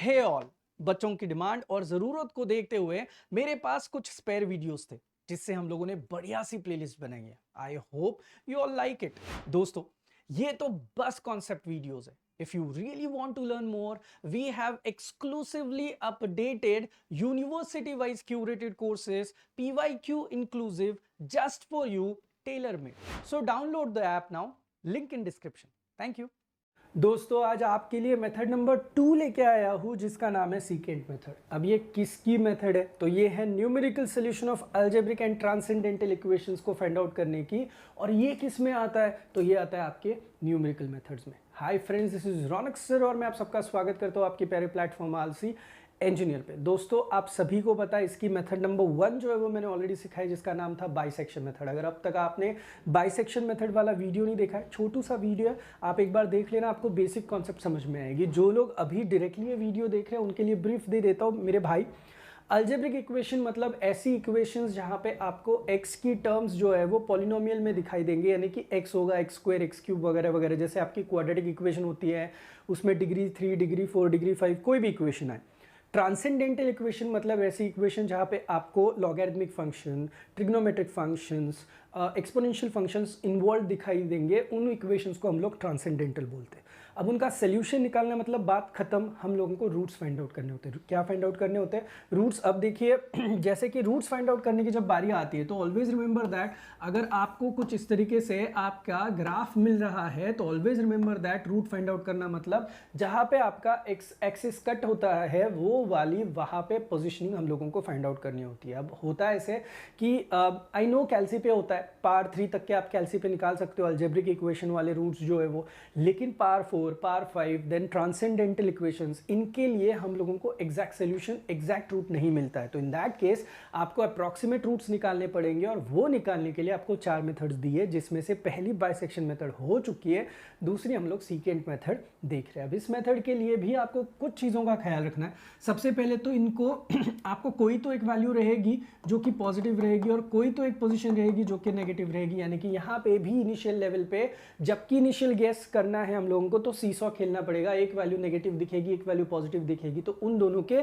हे all, बच्चों की demand और जरूरत को देखते हुए मेरे पास कुछ स्पेयर वीडियोस थे जिससे हम लोगों ने बढ़िया सी प्लेलिस्ट बनाई है। I hope you all like it. दोस्तों, ये तो बस कॉन्सेप्ट वीडियोस है। If you really want to learn more, we have exclusively updated university wise curated courses, PYQ inclusive, just for you, tailor made. So download the app now, link in description. Thank you. दोस्तों, आज आपके लिए method number 2 लेके आया हूँ जिसका नाम है सीकेंट मेथड। अब ये किसकी मेथड है? तो ये है numerical solution of algebraic and transcendental equations को फाइंड आउट करने की। और ये किस में आता है? तो ये आता है आपके न्यूमेरिकल मेथड्स में। Hi friends, this is Raunak sir और मैं आप सबका स्वागत करता हूँ आपके प्यारे प्लेटफॉर्म आलसी इंजीनियर पे। दोस्तों, आप सभी को पता है इसकी मेथड नंबर 1 जो है वो मैंने ऑलरेडी सिखाई, जिसका नाम था बाइसेक्शन मेथड। अगर अब तक आपने बाइसेक्शन मेथड वाला वीडियो नहीं देखा है, छोटू सा वीडियो है, आप एक बार देख लेना, आपको बेसिक कॉन्सेप्ट समझ में आएगी। जो लोग अभी डायरेक्टली ये वीडियो देख रहे हैं उनके लिए ब्रीफ दे देता हूँ मेरे भाई। अलजेब्रिक इक्वेशन मतलब ऐसी इक्वेशंस जहाँ पे आपको x की टर्म्स जो है वो पॉलिनोमियल में दिखाई देंगे, यानी कि x होगा x स्क्वायर x क्यूब वगैरह वगैरह। जैसे आपकी क्वाड्रेटिक इक्वेशन होती है, उसमें डिग्री 3 डिग्री 4 डिग्री 5 कोई भी इक्वेशन है। ट्रांसेंडेंटल इक्वेशन मतलब ऐसी इक्वेशन जहाँ पे आपको logarithmic function, trigonometric functions, exponential functions involve दिखाई देंगे। उन इक्वेशंस को हम लोग ट्रांसेंडेंटल बोलते हैं। अब उनका सोल्यूशन निकालना मतलब बात खत्म, हम लोगों को रूट्स फाइंड आउट करने होते हैं। क्या फाइंड आउट करने होते हैं? रूट्स। अब देखिए जैसे कि रूट्स फाइंड आउट करने की जब बारी आती है तो ऑलवेज रिमेंबर दैट अगर आपको कुछ इस तरीके से आपका ग्राफ मिल रहा है तो always remember that root find out करना मतलब जहाँ पे आपका एक्सिस कट होता है वो वाली वहाँ पे पोजिशनिंग हम लोगों को फाइंड आउट करनी होती है। अब होता है ऐसे कि आई नो कैल्सी पे होता है, पार 3 तक के आप कैल्सी पे निकाल सकते हो अलजेब्रिक इक्वेशन वाले रूट्स जो है वो, लेकिन पार 4 पार 5 देन ट्रांसेंडेंटल इक्वेशंस, इनके लिए हम लोगों को एग्जैक्ट सोल्यूशन एग्जैक्ट रूट नहीं मिलता है। तो इन दैट केस आपको अप्रॉक्सीमेट रूट्स निकालने पड़ेंगे और वो निकालने के लिए आपको 4 मेथड्स दिए, जिसमें से पहली बाइसेक्शन मेथड हो चुकी है, दूसरी हम लोग सीकेंट मेथड देख रहे हैं। अब इस मेथड के लिए भी आपको कुछ चीज़ों का ख्याल रखना है। सबसे पहले तो इनको आपको कोई तो एक वैल्यू रहेगी जो कि पॉजिटिव रहेगी और कोई तो एक पोजीशन रहेगी जो कि नेगेटिव रहेगी। यानी कि यहाँ पे भी इनिशियल लेवल पे जबकि इनिशियल गेस करना है हम लोगों को तो सीसॉ खेलना पड़ेगा। एक वैल्यू नेगेटिव दिखेगी, एक वैल्यू पॉजिटिव दिखेगी, तो उन दोनों के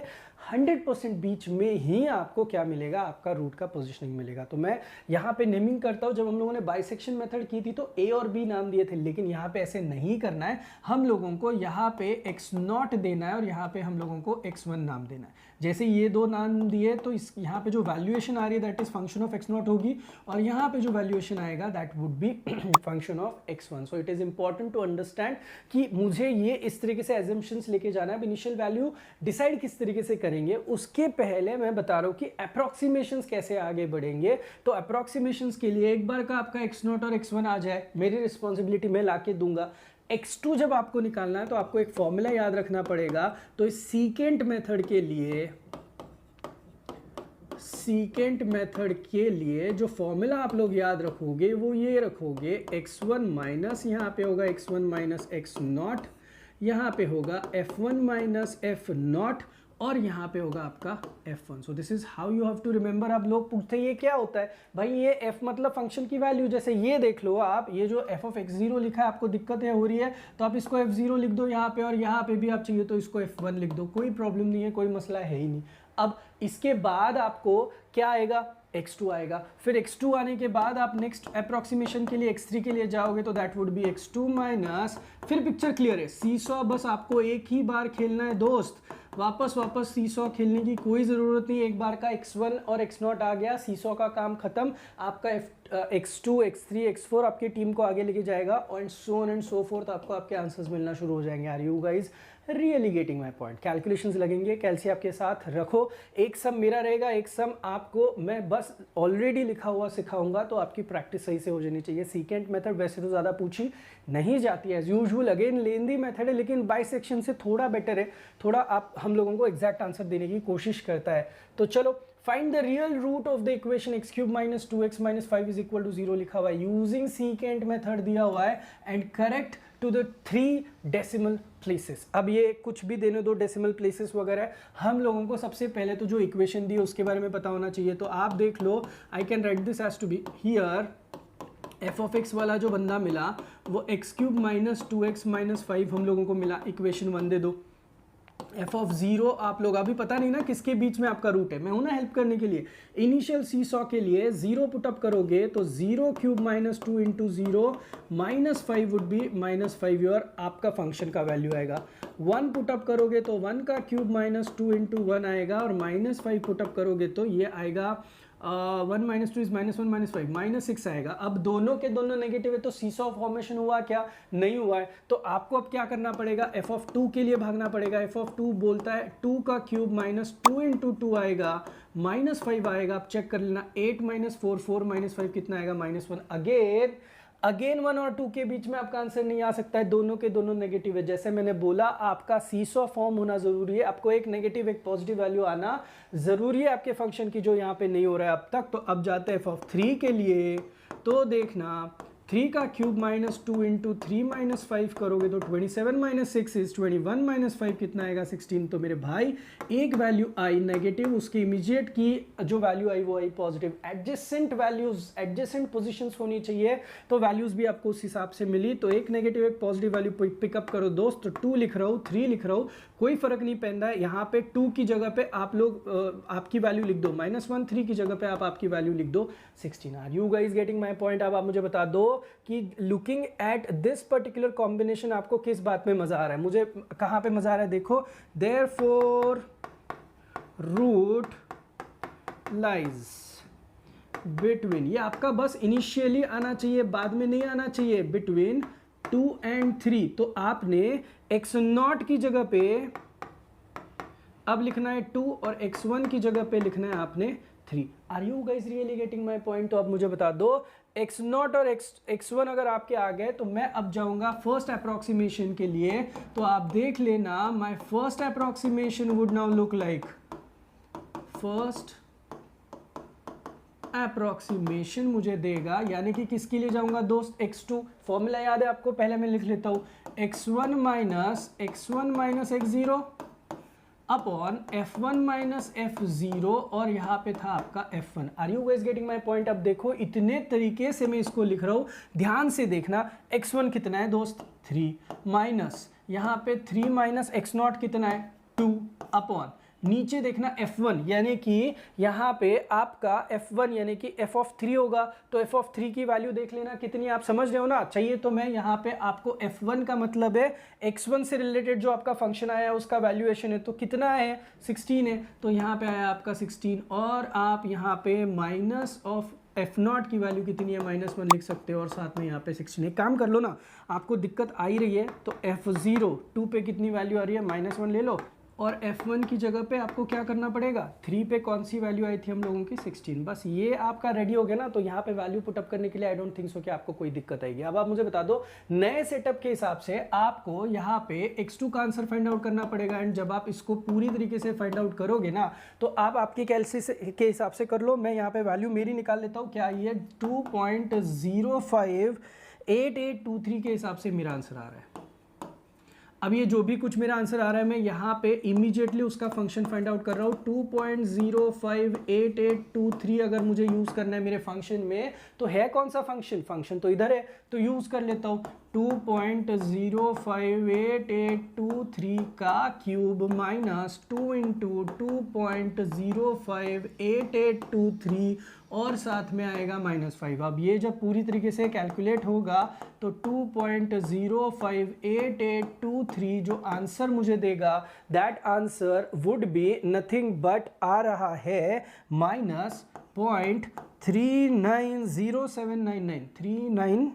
100% बीच में ही आपको क्या मिलेगा? आपका रूट का पोजिशनिंग मिलेगा। तो मैं यहाँ पे नेमिंग करता हूँ। जब हम लोगों ने बाइसेक्शन मेथड की थी तो ए और बी नाम दिए थे, लेकिन यहाँ पे ऐसे नहीं करना है। हम लोगों को यहाँ पे x0 देना है और यहाँ पे हम लोगों को x1 नाम देना है। जैसे ये दो नाम दिए तो इस यहाँ पे जो वैल्यूएशन आ रही है that is function of x0 होगी और यहाँ पे जो वैल्यूएशन आएगा that would be function of x1। So it is important to understand कि मुझे ये इस तरीके से एजम्पशंस लेके जाना है। इनिशियल वैल्यू डिसाइड किस तरीके से करेंगे उसके पहले मैं बता रहा हूँ कि अप्रॉक्सीमेशंस कैसे आगे बढ़ेंगे। तो अप्रॉक्सीमेशंस के लिए एक बार का आपका x0 और x1 आ जाए, मेरी रिस्पॉन्सिबिलिटी मैं ला के दूंगा। x2 जब आपको निकालना है तो आपको एक फॉर्मूला याद रखना पड़ेगा। तो इस सीकेंट मेथड के लिए जो फॉर्मूला आप लोग याद रखोगे वो ये रखोगे, x1 माइनस यहाँ पे होगा x1 माइनस x0, यहाँ पे होगा f1 माइनस f0 और यहाँ पे होगा आपका f1। So this is how you have to remember. अब लोग पूछते हैं ये क्या होता है भाई? ये f मतलब फंक्शन की वैल्यू। जैसे ये देख लो आप, ये जो f ऑफ x0 लिखा है, आपको दिक्कत है हो रही है तो आप इसको f0 लिख दो यहाँ पे, और यहाँ पे भी आप चाहिए तो इसको f1 लिख दो, कोई प्रॉब्लम नहीं है, कोई मसला है ही नहीं। अब इसके बाद आपको क्या आएगा? x2 आएगा। फिर x2 आने के बाद आप नेक्स्ट अप्रॉक्सीमेशन के लिए x3 के लिए जाओगे तो that would B x2 minus, फिर पिक्चर क्लियर है। सीसॉ बस आपको एक ही बार खेलना है दोस्त, वापस सीसॉ खेलने की कोई ज़रूरत नहीं। एक बार का x1 और x0 आ गया, सीसॉ का काम खत्म। आपका x2 x3 x4 आपकी टीम को आगे लेके जाएगा and so on and so forth, आपको आपके आंसर्स मिलना शुरू हो जाएंगे। Are you guys really getting my point? Calculations लगेंगे, कैल्सी आपके साथ रखो, एक सम मेरा रहेगा, एक सम आपको मैं बस ऑलरेडी लिखा हुआ सिखाऊंगा, तो आपकी प्रैक्टिस सही से हो जानी चाहिए। सीकेंट मेथड वैसे तो ज़्यादा पूछी नहीं जाती है एज यूजुअल, अगेन लेंदी मेथड है, लेकिन बाइसेक्शन से थोड़ा बेटर है, थोड़ा आप हम लोगों को एग्जैक्ट आंसर देने की कोशिश करता है। तो चलो, find the real root of the equation x cube minus 2x minus 5 is equal to 0 लिखा हुआ है, यूजिंग सीकेंट मेथड दिया हुआ है and correct to the 3 decimal places. अब ये कुछ भी देने दो डेसिमल प्लेसेस वगैरह, हम लोगों को सबसे पहले तो जो इक्वेशन दी है उसके बारे में पता होना चाहिए। तो आप देख लो, I can write this as to be here f of x वाला जो बंदा मिला वो x cube minus 2x minus 5 हम लोगों को मिला, इक्वेशन 1 दे दो। एफ ऑफ 0 आप लोग अभी पता नहीं ना किसके बीच में आपका रूट है, मैं हूं ना हेल्प करने के लिए। इनिशियल सीसॉ के लिए 0 पुटअप करोगे तो 0 cube minus 2 into 0 minus 5 would be minus 5 your आपका फंक्शन का वैल्यू आएगा। 1 पुटअप करोगे तो 1 का क्यूब माइनस 2 इंटू 1 आएगा, और माइनस 5 पुटअप करोगे तो ये आएगा 1 minus 2 is minus 1 minus 5 minus 6 आएगा। अब दोनों के दोनों नेगेटिव है तो सीसॉ फॉर्मेशन हुआ क्या? नहीं हुआ है। तो आपको अब क्या करना पड़ेगा, एफ ऑफ 2 के लिए भागना पड़ेगा। एफ ऑफ 2 बोलता है 2 का क्यूब माइनस 2 इंटू 2 आएगा, माइनस 5 आएगा। आप चेक कर लेना, 8 माइनस 4 4 माइनस 5 कितना आएगा, माइनस 1। अगेन 1 और 2 के बीच में आपका आंसर नहीं आ सकता है, दोनों के दोनों नेगेटिव है। जैसे मैंने बोला आपका सीसॉ फॉर्म होना जरूरी है, आपको एक नेगेटिव एक पॉजिटिव वैल्यू आना जरूरी है आपके फंक्शन की, जो यहाँ पे नहीं हो रहा है अब तक। तो अब जाते हैं एफ ऑफ 3 के लिए, तो देखना 3 का क्यूब माइनस 2 इंटू 3 माइनस 5 करोगे तो 27 माइनस 6 इज 21 माइनस 5 कितना आएगा, 16। तो मेरे भाई एक वैल्यू आई नेगेटिव, उसकी इमीडिएट की जो वैल्यू आई वो I positive. Adjacent values, adjacent positions होनी चाहिए, तो वैल्यूज भी आपको उस हिसाब से मिली। तो एक नेगेटिव एक पॉजिटिव वैल्यू पिकअप करो दोस्त। तो 2 लिख रहा हूँ, 3 लिख रहा हूँ, कोई फर्क नहीं पैदा है। यहाँ पे 2 की जगह पे आप लोग आपकी वैल्यू लिख दो -1, 3 की जगह पे आप आपकी वैल्यू लिख दो 16। Are you guys getting my point? अब आप मुझे बता दो कि looking at this particular combination आपको किस बात में मजा आ रहा है, मुझे कहां पे मजा आ रहा है। देखो, देयरफॉर रूट लाइज बिटवीन, ये आपका बस इनिशियली आना चाहिए, बाद में नहीं आना चाहिए, बिटवीन 2 and 3। तो आपने x0 की जगह पे अब लिखना है 2 और x1 की जगह पे लिखना है आपने 3। Are you guys really getting my point? तो अब मुझे बता दो x0 और x1 अगर आपके आ गए तो मैं अब जाऊंगा फर्स्ट अप्रोक्सीमेशन के लिए। तो आप देख लेना, my first approximation would now look like, first approximation मुझे देगा, यानी कि किसके लिए जाऊंगा दोस्त, x2। फॉर्मूला याद है आपको, पहले मैं लिख लेता हूं, x1 minus x0 upon f1 minus f0, और यहाँ पे था आपका f1। Are you guys getting my point? अब देखो इतने तरीके से मैं इसको लिख रहा हूँ, ध्यान से देखना। x1 कितना है दोस्त, 3 माइनस यहाँ पे 3 माइनस x0 कितना है, 2 अपॉन नीचे देखना f1, यानी कि यहाँ पे आपका f1 यानी कि f ऑफ 3 होगा। तो f ऑफ 3 की वैल्यू देख लेना कितनी, आप समझ रहे हो ना। चाहिए तो मैं यहाँ पे आपको f1 का मतलब है x1 से रिलेटेड जो आपका फंक्शन आया है उसका वैल्यूएशन है, तो कितना है, 16 है। तो यहाँ पे आया आपका 16, और आप यहाँ पे माइनस ऑफ f0 की वैल्यू कितनी है, -1 लिख सकते हो, और साथ में यहाँ पे 16। एक काम कर लो ना, आपको दिक्कत आ ही रही है तो f0 2 पे कितनी वैल्यू आ रही है, -1 ले लो, और f1 की जगह पे आपको क्या करना पड़ेगा, 3 पे कौन सी वैल्यू आई थी हम लोगों की, 16। बस ये आपका रेडी हो गया ना। तो यहाँ पे वैल्यू पुटअप करने के लिए आई डोंट थिंक सो कि आपको कोई दिक्कत आएगी। अब आप मुझे बता दो, नए सेटअप के हिसाब से आपको यहाँ पे x2 का आंसर फाइंड आउट करना पड़ेगा। एंड जब आप इसको पूरी तरीके से फाइंड आउट करोगे ना, तो आप आपकी कैलसी के हिसाब से कर लो। मैं यहाँ पे वैल्यू मेरी निकाल लेता हूँ, क्या ये 2.058823 के हिसाब से मेरा आंसर आ रहा है। अब ये जो भी कुछ मेरा आंसर आ रहा है, मैं यहाँ पे इमीडिएटली उसका फंक्शन फाइंड आउट कर रहा हूँ। 2.058823 अगर मुझे यूज करना है मेरे फंक्शन में, तो है कौन सा फंक्शन, फंक्शन तो इधर है, तो यूज कर लेता हूँ 2.058823 का क्यूब माइनस 2 इंटू 2.058823, और साथ में आएगा -5। अब ये जब पूरी तरीके से कैलकुलेट होगा तो 2.058823 जो आंसर मुझे देगा, that answer would be nothing but आ रहा है -0.390799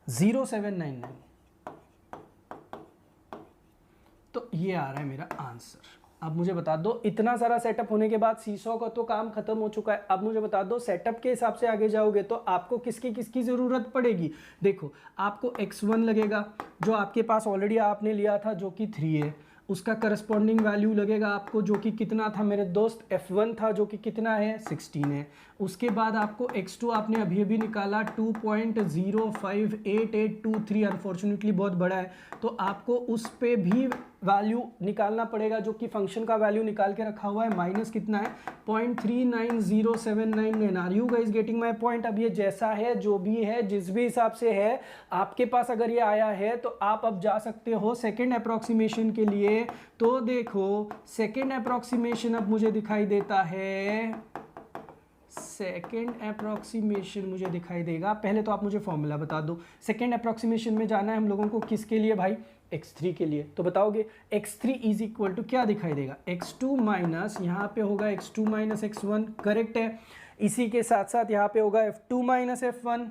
390799। तो ये आ रहा है मेरा आंसर। अब मुझे बता दो, इतना सारा सेटअप होने के बाद सीसॉ का तो काम खत्म हो चुका है। अब मुझे बता दो, सेटअप के हिसाब से आगे जाओगे तो आपको किसकी किसकी जरूरत पड़ेगी। देखो, आपको x1 लगेगा जो आपके पास ऑलरेडी आपने लिया था, जो कि 3 है। उसका करस्पॉन्डिंग वैल्यू लगेगा आपको, जो कि कितना था मेरे दोस्त, f1 था, जो कि कितना है, 16 है। उसके बाद आपको x2 आपने अभी अभी निकाला 2.058823, अनफॉर्चुनेटली बहुत बड़ा है, तो आपको उस पे भी वैल्यू निकालना पड़ेगा जो कि फंक्शन का वैल्यू निकाल के रखा हुआ है, माइनस कितना है 0.39079। Are you guys getting my point? अब ये जैसा है, जो भी है, जिस भी हिसाब से है आपके पास अगर ये आया है तो आप अब जा सकते हो सेकेंड अप्रोक्सीमेशन के लिए। तो देखो सेकेंड अप्रोक्सीमेशन अब मुझे दिखाई देता है, सेकेंड अप्रोक्सीमेशन मुझे दिखाई देगा। पहले तो आप मुझे फॉर्मूला बता दो। सेकेंड अप्रोक्सीमेशन में जाना है हम लोगों को किसके लिए भाई? x3 के लिए। तो बताओगे x3 इज इक्वल टू क्या दिखाई देगा? x2 माइनस, यहाँ पे होगा x2 माइनस x1, करेक्ट है। इसी के साथ साथ यहाँ पे होगा f2 माइनस f1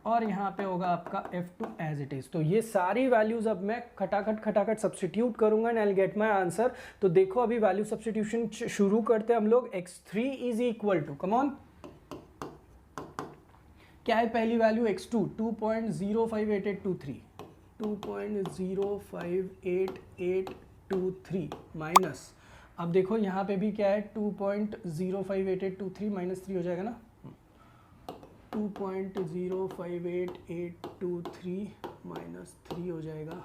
और यहाँ पे होगा आपका f2 एज इट इज। तो ये सारी वैल्यूज अब मैं खटाखट सब्स्टिट्यूट करूंगा and I will get my answer. तो देखो अभी वैल्यू सब्स्टिट्यूशन शुरू करते हैं हम लोग। x3 is equal to, come on, क्या है पहली वैल्यू? x2 2.058823, 2.058823 माइनस, अब देखो यहाँ पे भी क्या है 2.058823 माइनस 3 हो जाएगा ना, 2.058823 माइनस 3 हो जाएगा,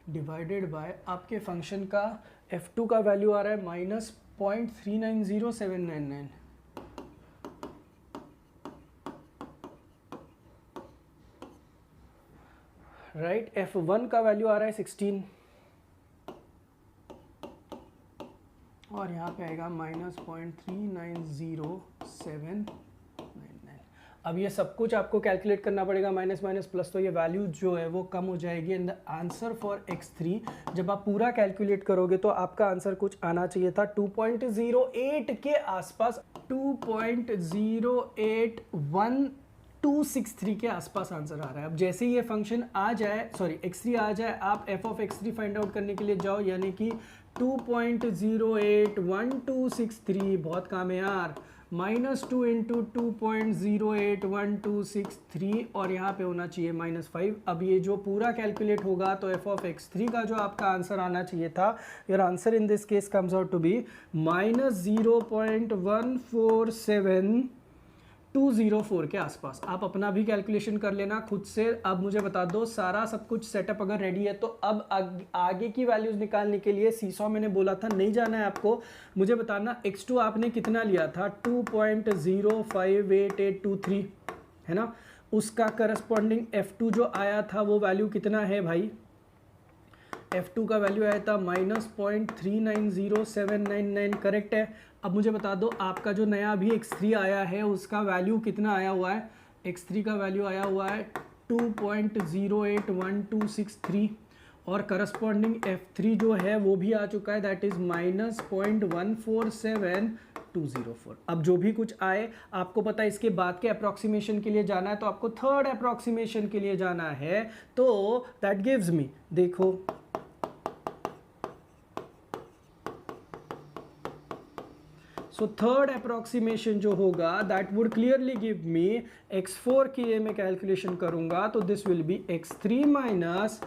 डिवाइडेड बाय आपके फंक्शन का f2 का वैल्यू आ रहा है माइनस 0.390799, राइट। f1 का वैल्यू आ रहा है 16 और यहाँ पे आएगा माइनस 0.390799। अब ये सब कुछ आपको कैलकुलेट करना पड़ेगा, माइनस माइनस प्लस, तो ये वैल्यू जो है वो कम हो जाएगी। And the answer for x3 जब आप पूरा कैलकुलेट करोगे तो आपका आंसर कुछ आना चाहिए था 2.08 के आसपास, 2.081263 के आसपास आंसर आ रहा है। अब जैसे ही ये फंक्शन आ जाए, सॉरी x3 आ जाए, आप f of x3 find out करने के लिए जाओ, यानी कि 2.081263, बहुत काम है यार, -2 इंटू 2.081263 और यहाँ पे होना चाहिए -5। अब ये जो पूरा कैलकुलेट होगा तो f ऑफ x3 का जो आपका आंसर आना चाहिए था, your answer in this case comes out to be -0.147204 के आसपास। आप अपना भी कैलकुलेशन कर लेना खुद से। अब मुझे बता दो, सारा सब कुछ सेटअप अगर रेडी है तो अब आगे की वैल्यूज निकालने के लिए सीसॉ मैंने बोला था नहीं जाना है आपको, मुझे बताना x2 आपने कितना लिया था, 2.058823 है ना, उसका करस्पॉन्डिंग f2 जो आया था वो वैल्यू कितना है भाई? f2 का वैल्यू आया था -0.390799, करेक्ट है। अब मुझे बता दो आपका जो नया अभी x3 आया है उसका वैल्यू कितना आया हुआ है? x3 का वैल्यू आया हुआ है 2.081263 और करस्पॉन्डिंग f3 जो है वो भी आ चुका है, दैट इज -0.147204। अब जो भी कुछ आए, आपको पता है इसके बाद के अप्रोक्सीमेशन के लिए जाना है, तो आपको थर्ड अप्रोक्सीमेशन के लिए जाना है। तो दैट गिव्स मी, देखो सो थर्ड अप्रोक्सीमेशन जो होगा that would clearly give me x4 की ये मैं कैलकुलेशन करूंगा तो this will be x3 minus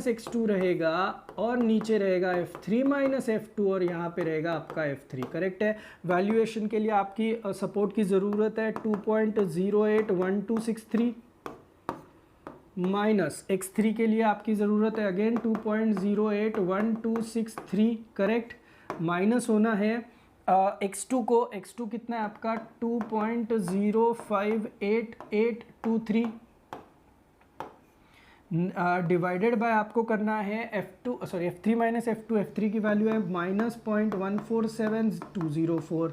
x2 रहेगा और नीचे रहेगा f3 माइनस f2 और यहाँ पे रहेगा आपका f3, करेक्ट है। वैल्यूएशन के लिए आपकी सपोर्ट की ज़रूरत है, 2.081263 माइनस x3 के लिए आपकी ज़रूरत है अगेन 2.081263, करेक्ट। माइनस होना है x2 को, x2 कितना है आपका 2.058823 डिवाइडेड बाय आपको करना है f3 माइनस f3 की वैल्यू है -0.147204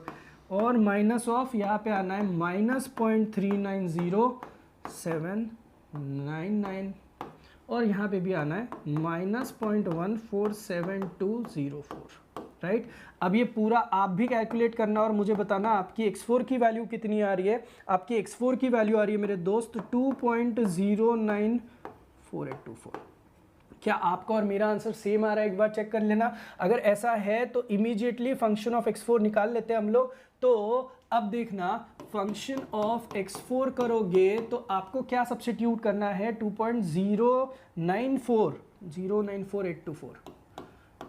और माइनस ऑफ यहाँ पे आना है -0.390799 और यहाँ पे भी आना है -0.147204, राइट। अब ये पूरा आप भी कैलकुलेट करना और मुझे बताना आपकी x4 की वैल्यू कितनी आ रही है। आपकी x4 की वैल्यू आ रही है मेरे दोस्त 2.094824। क्या आपका और मेरा आंसर सेम आ रहा है? एक बार चेक कर लेना। अगर ऐसा है तो इमीडिएटली फंक्शन ऑफ x4 निकाल लेते हैं हम लोग। तो अब देखना, फंक्शन ऑफ x4 करोगे तो आपको क्या सब्स्टिट्यूट करना है, 2.094824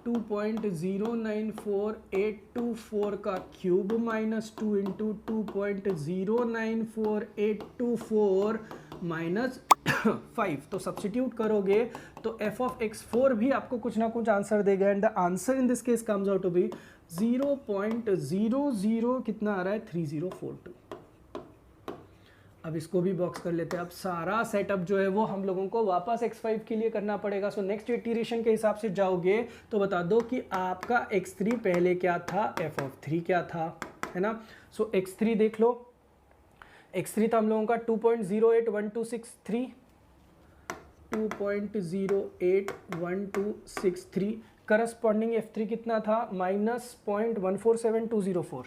2.094824 का क्यूब माइनस 2 इंटू 2.094824 माइनस 5, तो सब्सटीट्यूट करोगे तो f ऑफ x4 भी आपको कुछ ना कुछ आंसर देगा and the answer in this case comes out to be 0.00 कितना आ रहा है 3042। अब इसको भी बॉक्स कर लेते हैं। अब सारा सेटअप जो है वो हम लोगों को वापस x5 के लिए करना पड़ेगा। सो नेक्स्ट इटरेशन के हिसाब से जाओगे तो बता दो कि आपका x3 पहले क्या था, f ऑफ 3 क्या था, है ना। सो x3 देख लो, x3 था हम लोगों का 2.081263, 2.081263। करस्पॉन्डिंग f3 कितना था, -0.147204,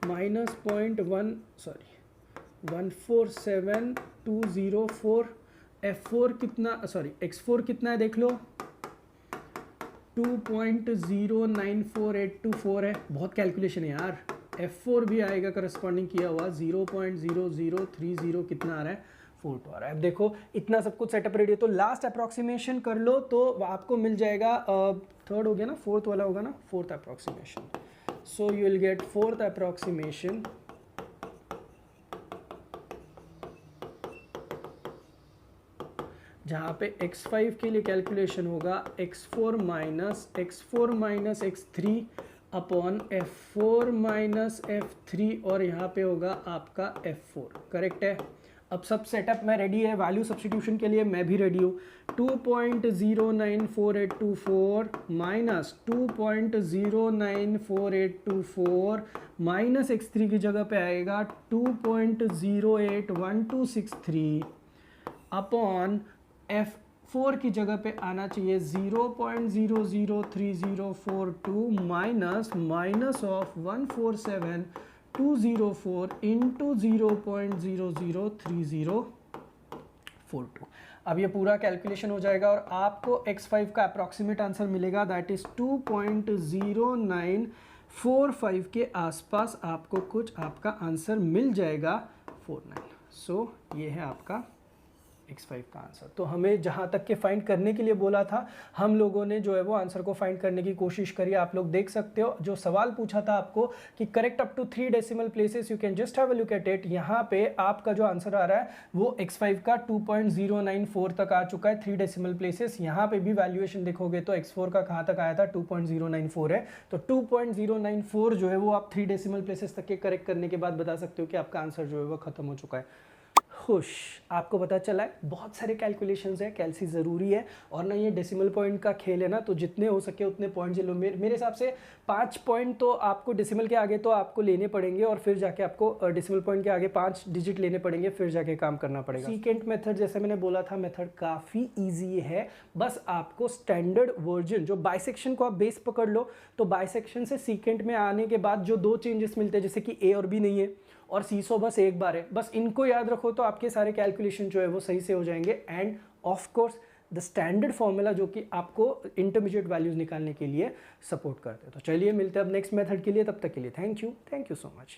-147,204। f4 कितना, सॉरी x4 कितना है देख लो, 2.094824 है। बहुत कैलकुलेशन है यार। f4 भी आएगा करस्पॉन्डिंग किया हुआ 0.0030 कितना आ रहा है 42 आ रहा है। अब देखो इतना सब कुछ सेटअप रेडी है, तो लास्ट अप्रॉक्सीमेशन कर लो तो आपको मिल जाएगा, थर्ड हो गया ना, फोर्थ वाला होगा ना, fourth approximation. So you will get fourth approximation जहाँ पे x5 के लिए कैलकुलेशन होगा x4 minus x3 upon f4 minus f3 और यहाँ पे होगा आपका f4। करेक्ट है। अब सब सेटअप में रेडी है, वैल्यू सब्स्टिट्यूशन के लिए मैं भी रेडी हूँ। 2.094824 माइनस 2.094824 माइनस x3 की जगह पे आएगा 2.081263 अपॉन f4 की जगह पे आना चाहिए 0.003042 माइनस ऑफ 147,204 इंटू 0.003042। अब ये पूरा कैलकुलेशन हो जाएगा और आपको x5 का अप्रॉक्सीमेट आंसर मिलेगा, दैट इज 2.0945 के आसपास आपको कुछ आपका आंसर मिल जाएगा 49। सो ये है आपका x5 का आंसर। तो हमें जहाँ तक के फाइंड करने के लिए बोला था हम लोगों ने जो है वो आंसर को फाइंड करने की कोशिश करी। आप लोग देख सकते हो जो सवाल पूछा था आपको कि correct up to 3 decimal places, you can just have a look at it. यहाँ पे आपका जो आंसर आ रहा है वो x5 का 2.094 तक आ चुका है 3 डेसिमल प्लेसेस। यहाँ पे भी वैल्यूएशन देखोगे तो x4 का कहाँ तक आया था 2.094 है। तो 2.094 जो है वो आप 3 डेसिमल प्लेसेस तक के करेक्ट करने के बाद बता सकते हो कि आपका आंसर जो है वो खत्म हो चुका है। खुश, आपको पता चला है बहुत सारे कैलकुलेशंस है, कैलसी ज़रूरी है और ना ये डेसिमल पॉइंट का खेल है ना, तो जितने हो सके उतने पॉइंट्स लो। मेरे हिसाब से 5 पॉइंट तो आपको डेसिमल के आगे तो आपको लेने पड़ेंगे और फिर जाके आपको डेसिमल पॉइंट के आगे 5 डिजिट लेने पड़ेंगे, फिर जाके काम करना पड़ेगा। सीकेंट मेथड जैसे मैंने बोला था मेथड काफ़ी ईजी है, बस आपको स्टैंडर्ड वर्जन जो बाइसेक्शन को आप बेस पकड़ लो, तो बाइसेक्शन से सीकेंट में आने के बाद जो 2 चेंजेस मिलते हैं जैसे कि ए और बी नहीं है और सीसो बस एक बार है, बस इनको याद रखो तो आपके सारे कैलकुलेशन जो है वो सही से हो जाएंगे। End of course the standard formula जो कि आपको इंटरमीडिएट वैल्यूज निकालने के लिए सपोर्ट करते हैं। तो चलिए मिलते हैं अब नेक्स्ट मेथड के लिए, तब तक के लिए थैंक यू सो मच।